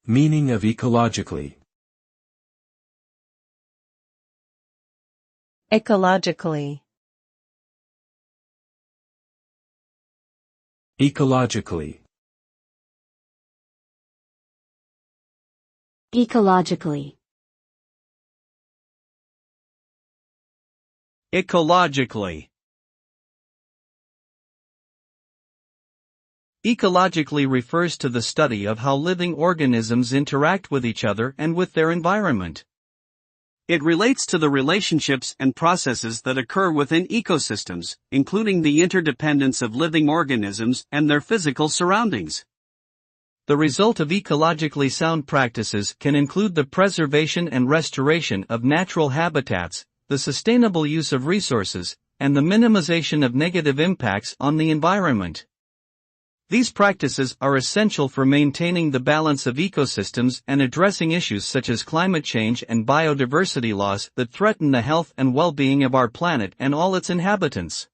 Meaning of ecologically. Ecologically. Ecologically. Ecologically. Ecologically. Ecologically refers to the study of how living organisms interact with each other and with their environment. It relates to the relationships and processes that occur within ecosystems, including the interdependence of living organisms and their physical surroundings. The result of ecologically sound practices can include the preservation and restoration of natural habitats, the sustainable use of resources, and the minimization of negative impacts on the environment. These practices are essential for maintaining the balance of ecosystems and addressing issues such as climate change and biodiversity loss that threaten the health and well-being of our planet and all its inhabitants.